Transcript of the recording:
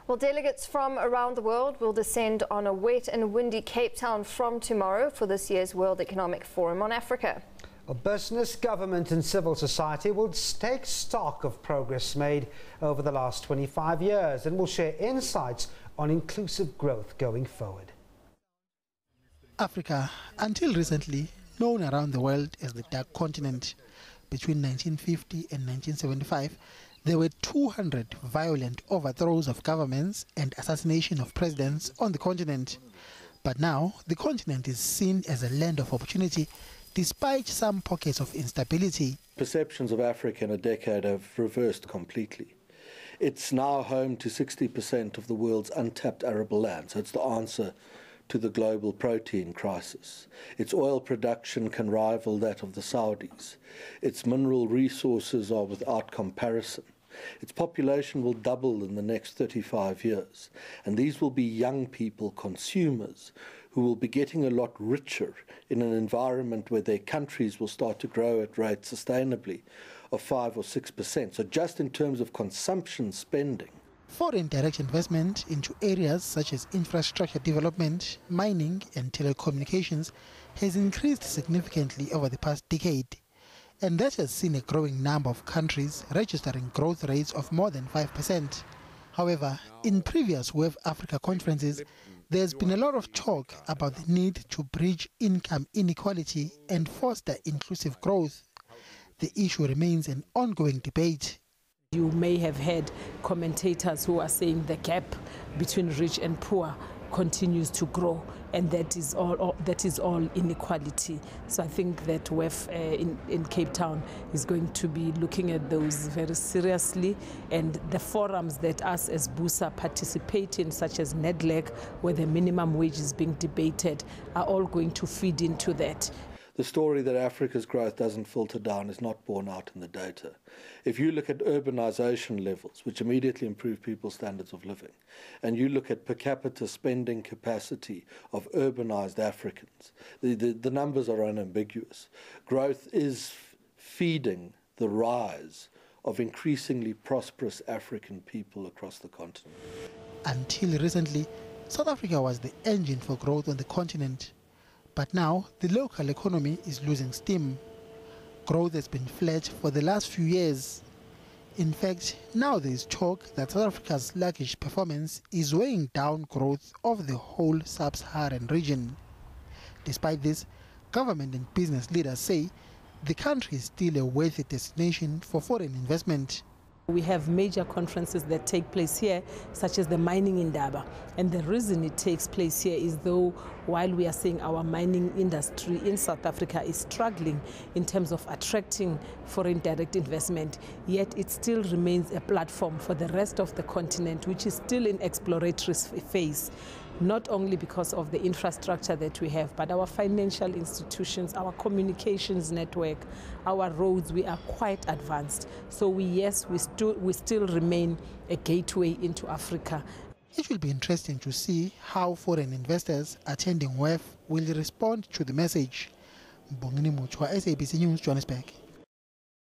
Well, delegates from around the world will descend on a wet and windy Cape Town from tomorrow for this year's World Economic Forum on Africa. Well, business, government and civil society will take stock of progress made over the last 25 years and will share insights on inclusive growth going forward. Africa, until recently known around the world as the Dark Continent, between 1950 and 1975, there were 200 violent overthrows of governments and assassination of presidents on the continent. But now, the continent is seen as a land of opportunity despite some pockets of instability. Perceptions of Africa in a decade have reversed completely. It's now home to 60% of the world's untapped arable land, so it's the answer to the global protein crisis. Its oil production can rival that of the Saudis. Its mineral resources are without comparison. Its population will double in the next 35 years, and these will be young people, consumers, who will be getting a lot richer in an environment where their countries will start to grow at rates sustainably of 5 or 6%. So just in terms of consumption spending, foreign direct investment into areas such as infrastructure development, mining and telecommunications has increased significantly over the past decade. And that has seen a growing number of countries registering growth rates of more than 5%. However, in previous WEF Africa conferences, there's been a lot of talk about the need to bridge income inequality and foster inclusive growth. The issue remains an ongoing debate. You may have heard commentators who are saying the gap between rich and poor continues to grow, and that is all inequality. So I think that WEF in Cape Town is going to be looking at those very seriously, and the forums that us as BUSA participate in, such as NEDLEC, where the minimum wage is being debated, are all going to feed into that. The story that Africa's growth doesn't filter down is not borne out in the data. If you look at urbanization levels, which immediately improve people's standards of living, and you look at per capita spending capacity of urbanized Africans, the numbers are unambiguous. Growth is feeding the rise of increasingly prosperous African people across the continent. Until recently, South Africa was the engine for growth on the continent. But now, the local economy is losing steam. Growth has been flat for the last few years. In fact, now there is talk that South Africa's sluggish performance is weighing down growth of the whole sub-Saharan region. Despite this, government and business leaders say the country is still a worthy destination for foreign investment. We have major conferences that take place here, such as the mining Indaba. And the reason it takes place here is, though, while we are saying our mining industry in South Africa is struggling in terms of attracting foreign direct investment, yet it still remains a platform for the rest of the continent, which is still in exploratory phase. Not only because of the infrastructure that we have, but our financial institutions, our communications network, our roads, we are quite advanced. So we still remain a gateway into Africa. It will be interesting to see how foreign investors attending WEF will respond to the message. Mbongini Muchwa, SABC News, Johannesburg.